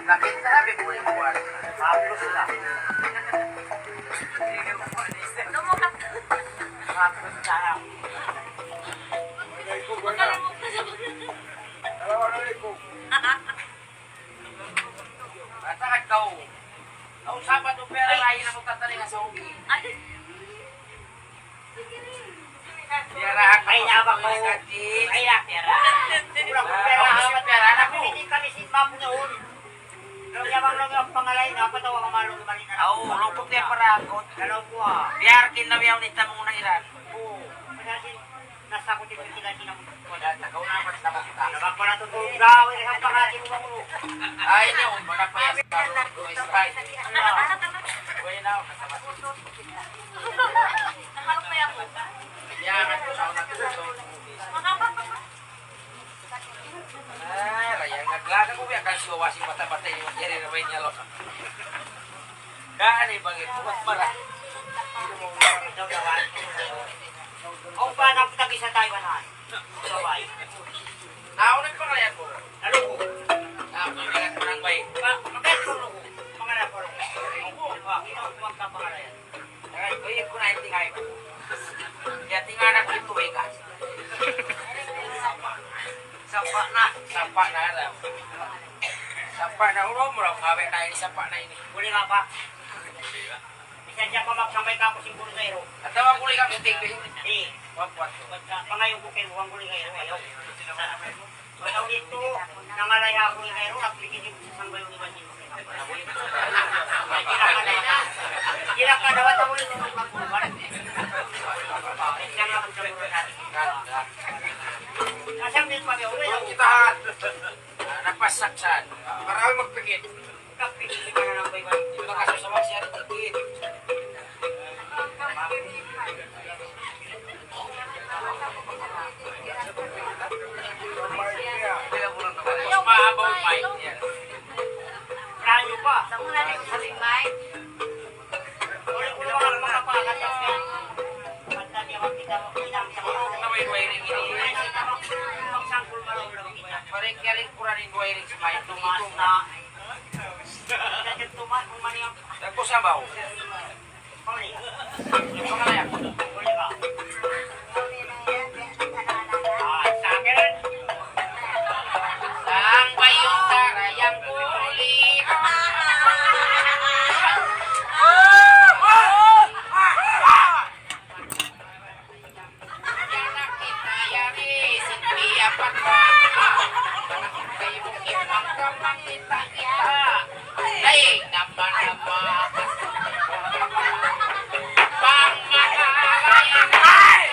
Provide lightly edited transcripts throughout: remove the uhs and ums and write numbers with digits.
Lakit na sabi po yung buwan. Haplos na. Haplos na. At saka ikaw. Ang sabat o pera layo na magtataling sa ubi. Pera, Ay, nabak ko. Ay, pera. Kurang pera, hamat pera. Napili kami si Ma'am noon. Nung yabang lang ang pangalay, napatawa ka malong malin na. Oo, lupok niya para ako. Dalaw ko ah. Biar kinawiyaw ni tamong na iran. Oo. Kasi nasa ko din sila sinamot. Tagaw naman sa mga. Nabak pa na ito kung gawin ang pangasin mo mo. Ay, niyo, mga pa yan. Kuya na, kasama. Yan, ko sa una Ah, rayang naglaga ko ya kan siwa wasi mata-mata yung jari na niya lo. Kaan bangit buat marah. Ang panak tagi sa Taiwan ha. Sabay. Ako nagpangalayan ko. Nalugo. Ako nagpangalayan ko ng bay. Mabait ko lugo. Pangalap ko lugo. Kinukuwag ka pangalayan. Ay, kuya ko na yung tingay ko. Kaya tinganak ito eh ka. Sapa na alam. Sapa na ulo mo lang kawin tayo ni sapa na ini. Huli nga pa. Isa siya pa magsamay ka ako si Burgero. At tawag ko lang iting ko yun. Eh, Wapwat ko. pangayo ko kayo, huwag huli kayo. Ayaw. Ayaw dito, nangalaya ako ni Kairo, naplikid yung isang bayo ni Banyo. Kila ka daw at ako yung magpapulban. Kaya nga magpapulban natin. Nasang din pa kayo, Kung kita napasaksan, marami magpikit. kapit ka na ng baywan. Hindi ba kasusawag siya rin tikit? Mas maabaw mic yan. Pranyo pa. Sa mula na yung saling mic. Ulo ka lang makapakat kasi. Basta niya makita mo ilang sa mga. Ito may wiring ini. Magsangkul malaw lang kita. Parang kering kurang yung wiring sa mic. Tumas na. Kasi tumas kung mani ang Nagpusabaw. pangli. Yung pangalayak. Uli ka. Sa akin. Ang bayong tarayang kulit. Yan kita yari, simpi apat pa. Manakit kayo mong imang kamang kita-kita. Ay, nama-nama. Pangmahalayan. Ay!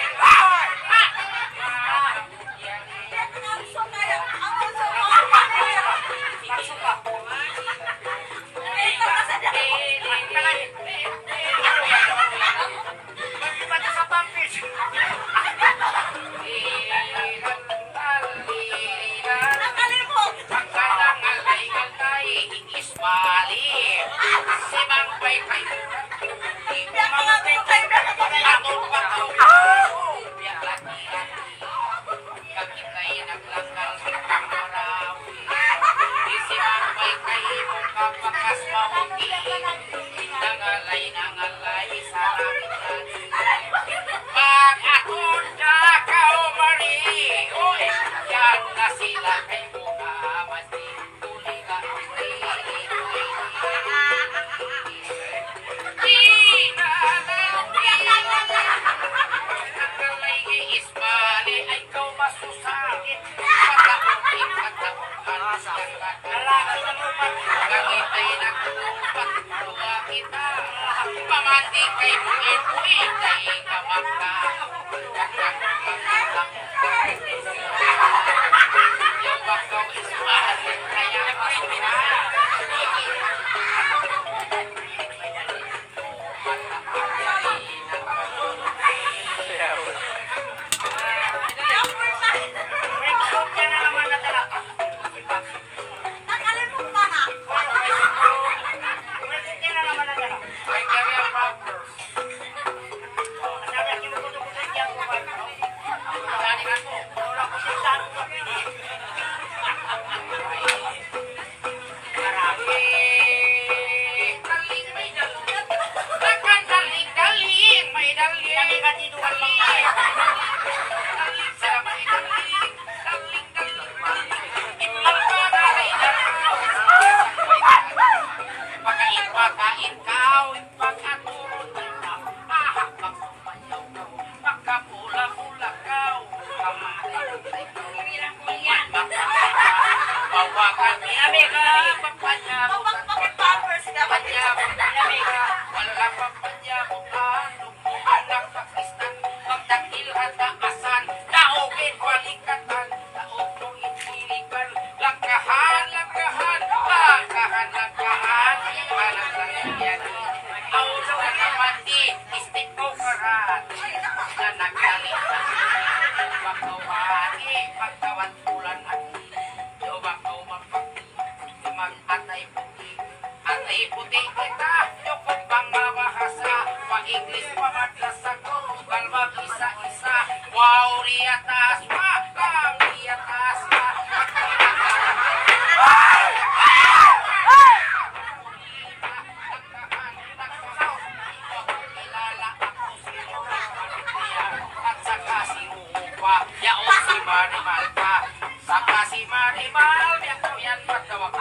Ba't sa pampis? Pag akong dakaw mari, oy, yan na sila kay mukha mati, tuli ka Ismali ay ikaw masusakit. Pagkakutin at nakuhan sa Lalaki na mo pa. Kangitay na kupat, tuwa kita. Pamati kay buhay-buhay, dahil ka maka. Yung bakaw ismali, kaya masuha. May kusok ka na naman na talaga. May kusok ka na naman na talaga. Ay, kaya ang power. Sabi, kinukutok ko sa diyan ko ba? Saan nga po? Bawakan niya ka, papanya mo papanya mo wala papanya mo mo anak pakistan magdakil at taasan naugin palikatan naugong itilikan langkahan ibalang lang yan aulo na naman di istiko karat na nagkalitan pagkawani pagkawat bulan aki Atay puti kita, cukup bang mabahasa Pa-English pa madrasa ko, kalma isa-isa Wow, riatas pa, kang riatas pa At saka si Rupa, yaon si Marimal pa Saka si Marimal, yan matawag ko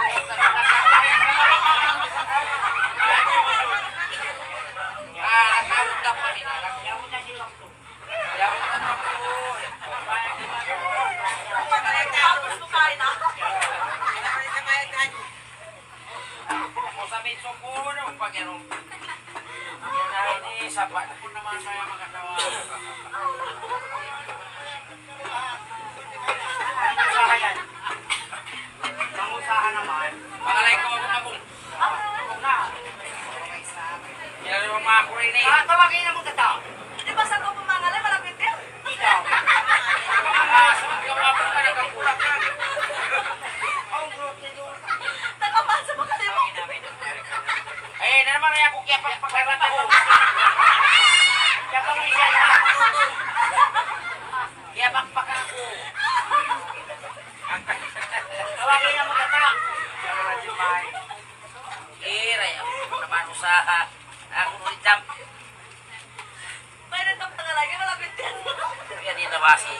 nakawag na pa rin Yaw na si Wakto. Yawon na pa po Kung sa medso po, pag yan ini sapat po naman saya makatawa Usaha yan. Mangusaha naman. Pangalay ko ako mabong Huwag na. Yan yung mga kurin eh Tawagin na mo ka tao. Ikaw. Sumat ka mabong ka nagkakulak ka Ang group nito. Eh, na naman rin ako kaya pagpagkarat ako Kaya pang isa na. Kaya pagpakan ako Tawagin na mo ka tao. Ray, ako naman usaha Ako ulit jump Yan din nabasi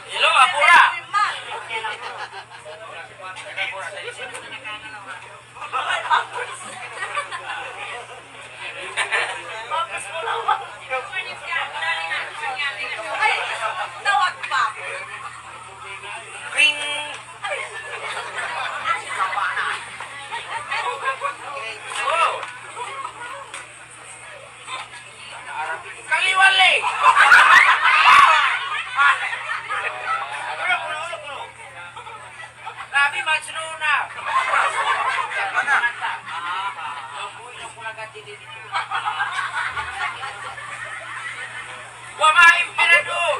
Hello, apura Ring Oh Kaliwali Labi magsuna Wama imperador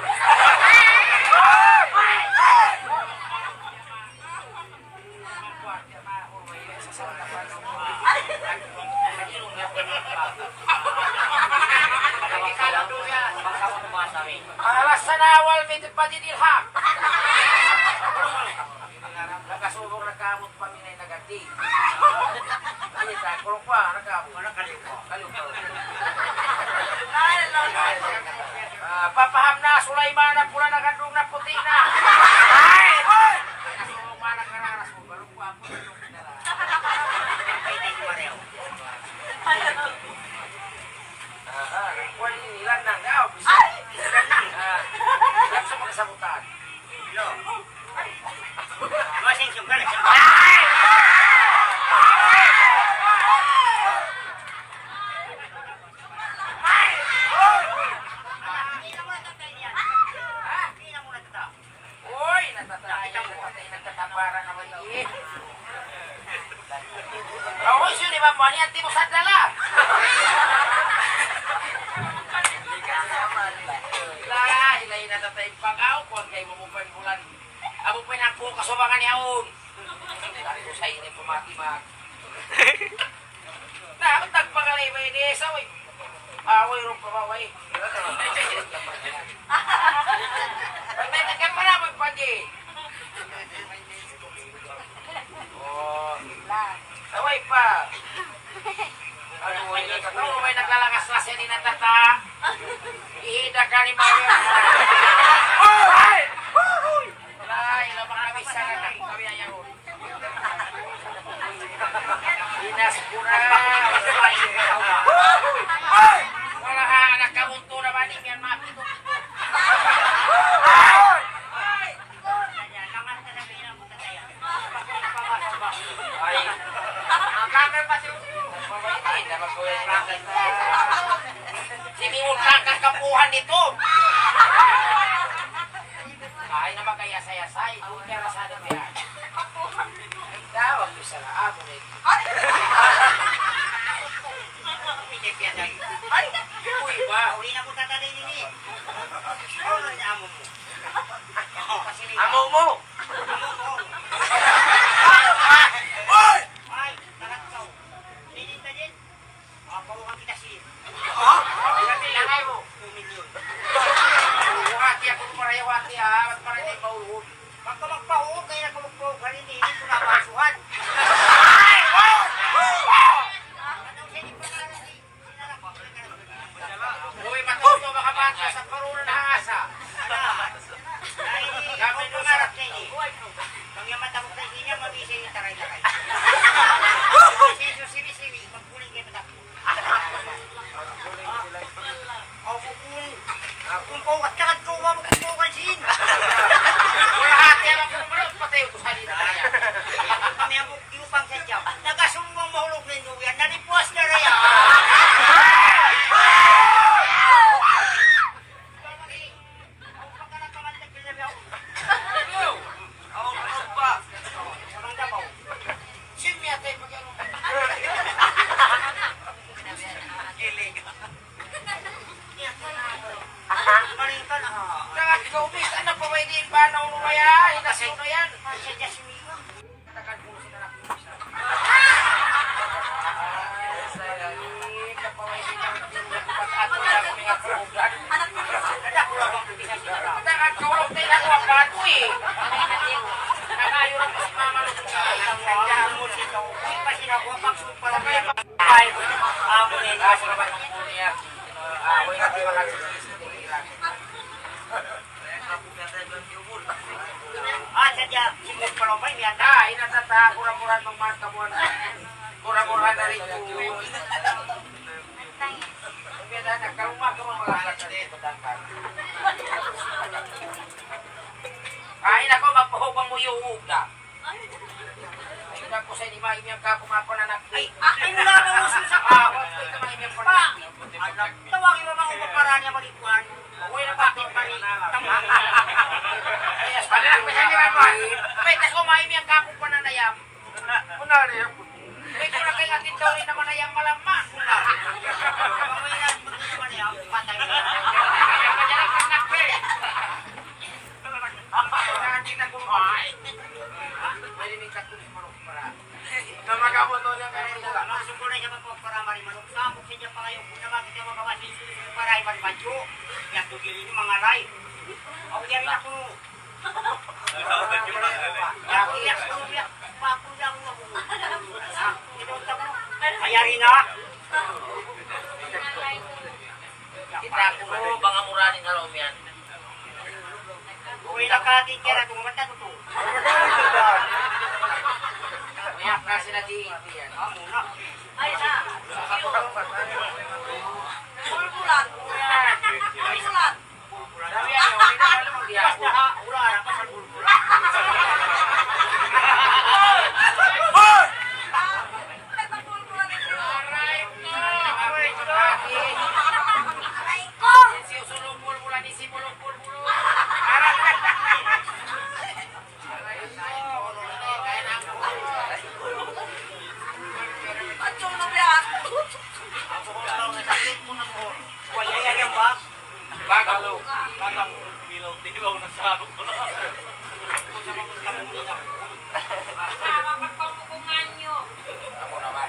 Alas sa nawal may padidilhak Nakasubok nagkamot pa minay nagati Alita, kurong pa, nagkamot Kalupa Papaham na, Sulaiman ang pula nagandong na puti na Nakasubok pa nagkararas mo Kalupa po Kuwali nilan ng gaw Ilan sa magsabutan Masing siyang galing. Uy, nagtataparan naman eh. Ako siya, di ba mo? Ano yan, timo sa dala? Ilay natatay pag-aw, kung kayo mamupay bulan. Abo pa yung po kasubangan niyaon. Dari ko sa inip pumatimag. Dapat nagpagalay ba yun eh, saway. Away rong pamaway. Pagtay nagkapara magpagi. Oh, saway pa. Ano, may naglalakas na siya ni natata. Ihida ka ni Mario. Ay! Ay, lamang kami sa kami ayaw. Dinas pura. Wala ka, nagkamunto naman yan, mapito-pito. Ikaw, Miss, anak pa ba hindi ba na umaya? Hinasyo na yan. Sa Jasmine. Takad mo sila na kumisa. Takad ka walang tayo na kuwang bato eh. Nakayo lang pa si Mama Luka. Kaya mo sito. Hindi pa sinakuha pang super lang. Ay, amo na yun. Kasi naman ang muna niya. Away natin mga Sadya, singgol pa lang ba yun? Inatata, kurang-kurang ng mga kabuan. Kurang-kurang na rin po. Kaya na, kalumag ka mga malakad sa dito. Kain ako, magpahubang mo yung uga. Ayun ko sa hindi maimiyang ka kumapananak. Ay, wala na uso sa ako. Ay, ka maimiyang pananak. Tawagin mo mga upaparaan niya malikuan. Uy, na bakit pa rin? Ayos, pananak pa siya ni Mama. Pwede ko maimiyang ka kumpananayam. Una rin. May kung na kayo atin daw rin naman ayang malamang. Mamay na, naman yan, patay na. Namagamot doon yung kaya nila. Masukul na siya magpapara marimanok. Samok siya pa kayo. Kung naman kita magawasin siya para iban-banyo. Kaya tugilin yung mga ray. Ako yan rin ako. Iyak ko, iyak. Papulang ako. Kaya rin na. Kita ko bang amuranin sa loob yan. Uy, nakating kaya na tumata to. Mayak na sila di yan. Muna. Ay na. Bulbulan. Bulbulan. Dami yan, hindi na alam ang diyan. Basta ha, ura na pa sa bulbula. Wala yan yung bag. Bagalo. Dilaw na sa ako. Pagpamukungan nyo. Ako na ba?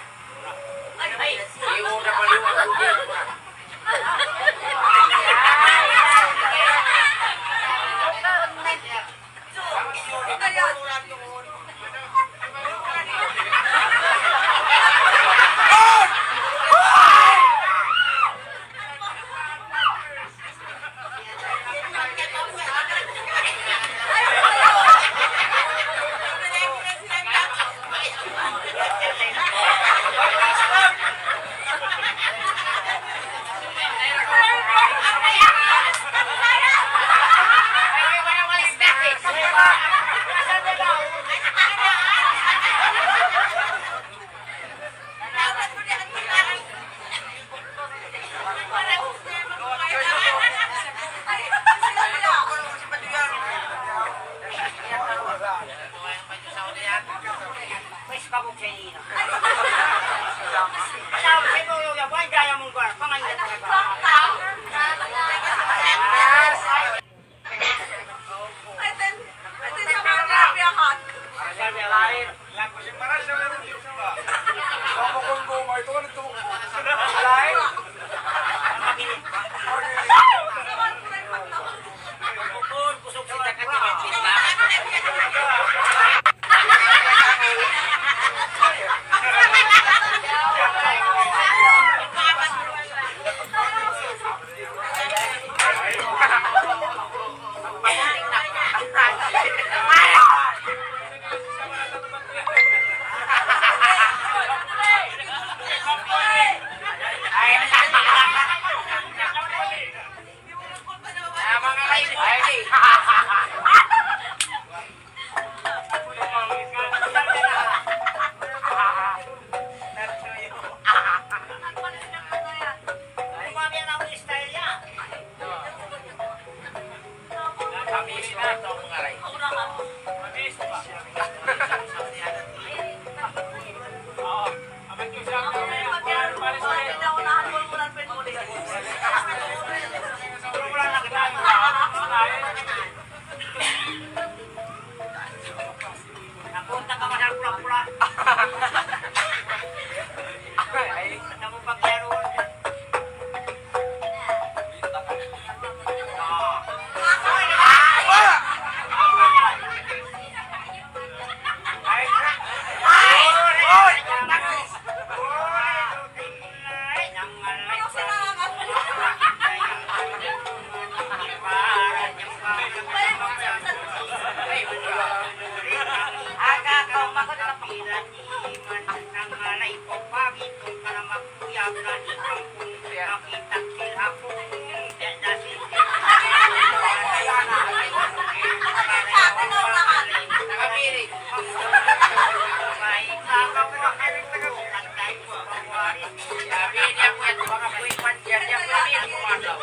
Ay. Iwo na paliwan ko dyan. May kabog sa inyo. Sabi sa inyo, yung buwan, kaya mong buwan. Pangalan na ba? Sabi alain. Kusog sila Mga kayo. Ay, Umami ang ako style niya. kami na ito mga ray. Wala na kita. Makita kilhapon. Nakapiring. Sabi niya po yan, mga puwipan dyan, yan po yan kumadaw.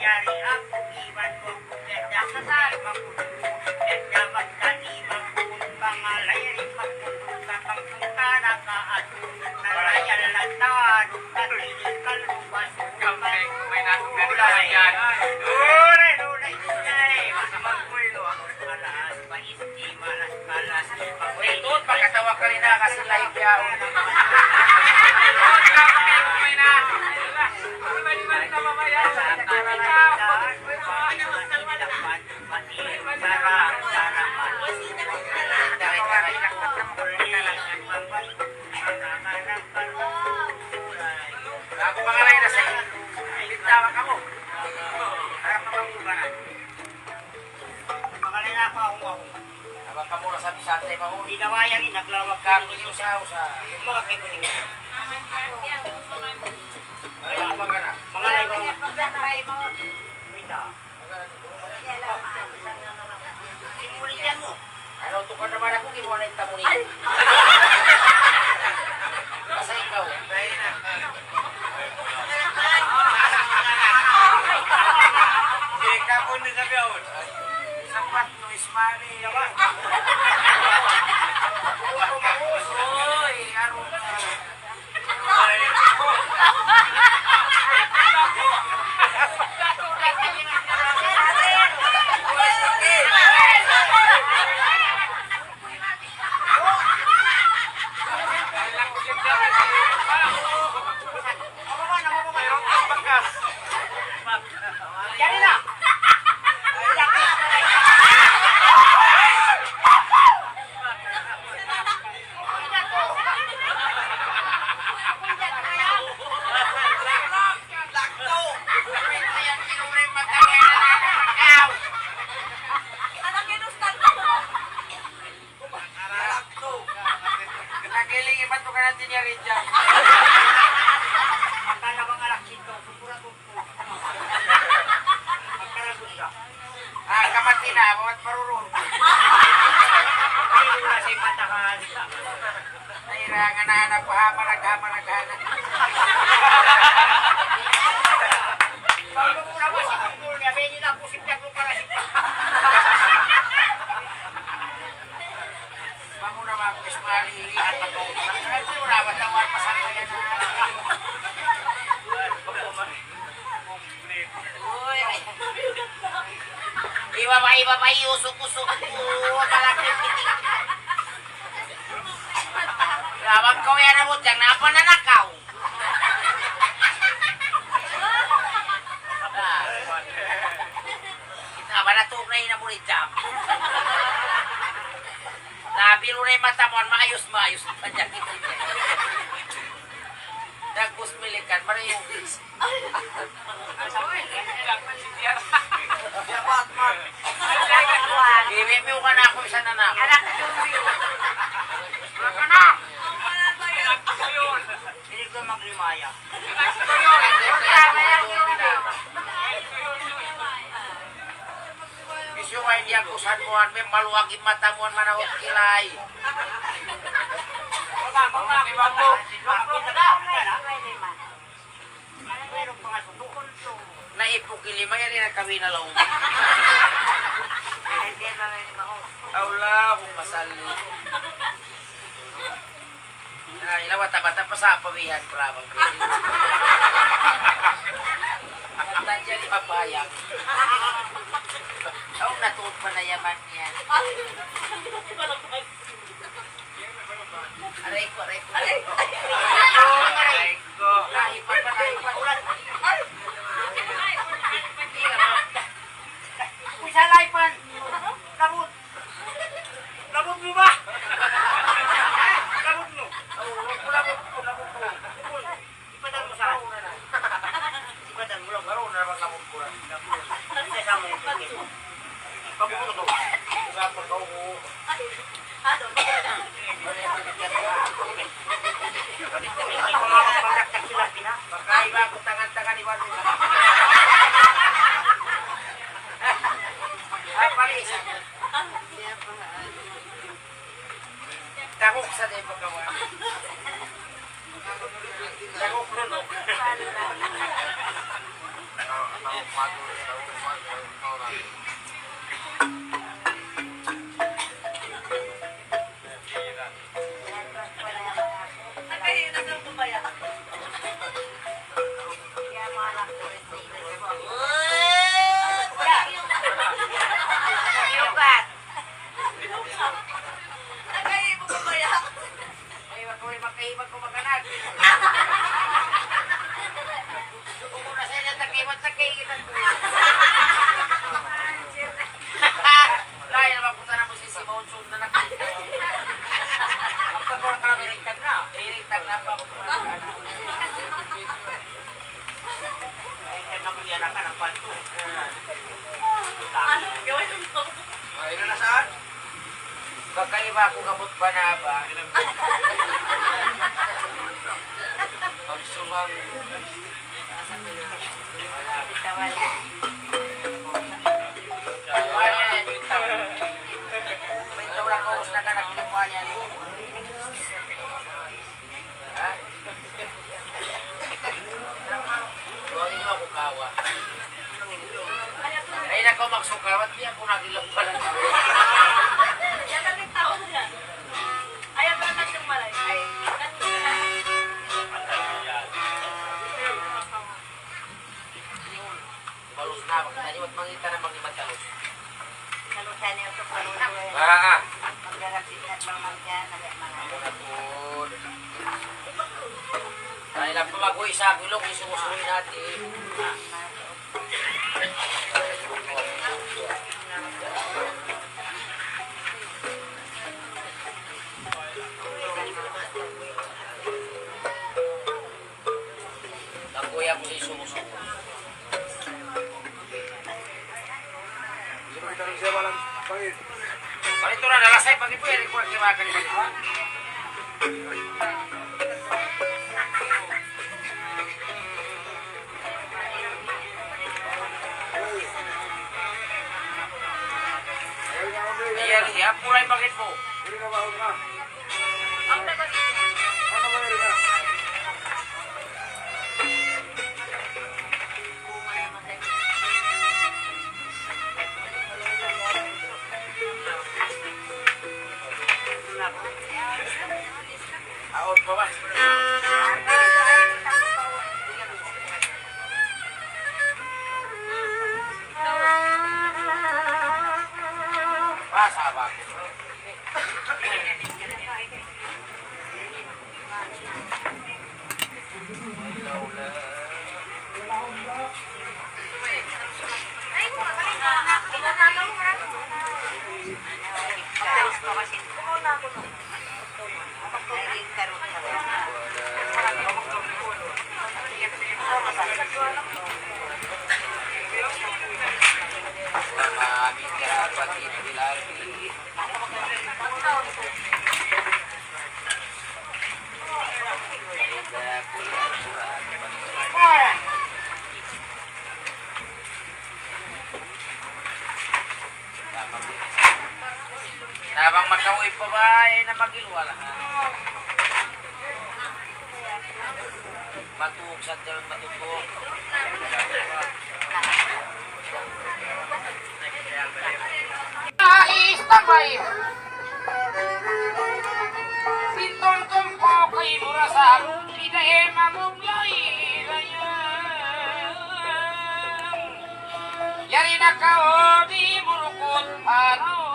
Yari ako, iwan ko, kaya sasali magkulit, kaya magtani magkulit, pangalay rin magkulit, kapangkutana ka at nalayal na tado, katilin kalubas, May nasugdan yan. Dure, magkulo ako, malas, paisti, malas, Ito, pagkatawa ka rin na kasi live yaon. Ako pangalay na sa'yo. Lintawa ka mo. Harap na mamuganan. Habang ka muna sa bisante pa mo. Dinawayang naglawag ka Kami yung sa mga kibuling. Ay, ang magana. Mga laibang wita. Simulitan mo. Ano, tukar naman ako, kinuha na yung tamo niya. Basta ikaw. Ikaw po na sabi ako. Sapat no ismani. Oy, aron ka. Yan na. Nagiling ibat mo ka natin niya rin dyan. Akala bang alak dito. Supura ko po. Akala gunda. Kamati na, bawat marurun. Hindi na sa patakan. Nairangan na hanap, hamarag-hamarag-hanap. Bago mo na si Kungkul niya, may nila pusip niya kung para si Bango na mga ismani, at ako. Ano mo na, ba't ang mga pasang yan na? Uy, iba pa, usok-usok ko, malapit kiting. Lawag ko yan na mo, dyan na pa nanakaw. Kita ba na tunay na mo ni Jam? Nabiro na yung mata mo, maayos. Padyak ito. Nagpus milikan, para yung Ibibig ka na ako isa na na. Anak ko yun. Ka na! Hindi ko maglimaya. Bisyo nga hindi ang kusan mo, may maluwag yung mata mo, manawag kilay. Naipukili, may rin ang kami na lang. Aula, kung masali. Ay, lawata-bata pa sa pawihan, prabang. Nandiyan ni papayang. Oh, natuot pa na yaman yan. Aray ko. Lahipan pa. Isa laipan. Labot mo ba? Labot mo. Labot ko. Ipadal mo sa akin. Ipadal mo lang. Laro na naman labot ko. Isa sa mo. Pagbuto to. Usapan ka ako. Magkaiba ako tangan-tangan iwan mo. Ay, palisa. Takok sa din pagkawa. Takok luno. Nagkahiyo na sa kumaya. Kaya mga anak ko rin sa Yubat! Nagkahiyo mo kumaya. Ay, wag ko rin magkaibag ko maganag. Gusto ko na sa inyo takiwan-takiwan ko. Lain naman punta na mo si Simon Sung na nakita. Ang pagkakulang ka lang iritag na. Iritag na pa ako. Ay, naman yan ka ng panto. Ano? Gawin mo. Ay, na saan? Magkaiba ako gamot ba na ba? Pagsumang. May tawag ko na ka nagkinuha niya. Ha? Huwag niyo ako kawa. Ay, nako magsukawat niya kung nagilang pala. Yan ang nagtawag niya. Ayaw ba naman yung malay? Ay, Balus na, makita niyo at mangita na mag-imantalos. nalusan niyo ito pa rin. Magkakapit at mga dyan. Ako na po. Dahil lang pumagoy sa gulong, isumusuloy natin. Nagoy ako sa isumusuloy. Palito na nalasay pag ipo, yan ko ang kimakan ko. Ayan siya, puray bakit mo? Ang labas niya. Aot pa ba? Pasa ba? Maraming karapat inilagi. Nabang magkaway pa ba na magilwala? Matuog sa dyan, matutog. Nais tambay. Sintong tumpo kay murasan, idahe mamuglay ilayang. Yari na kao di burukot araw.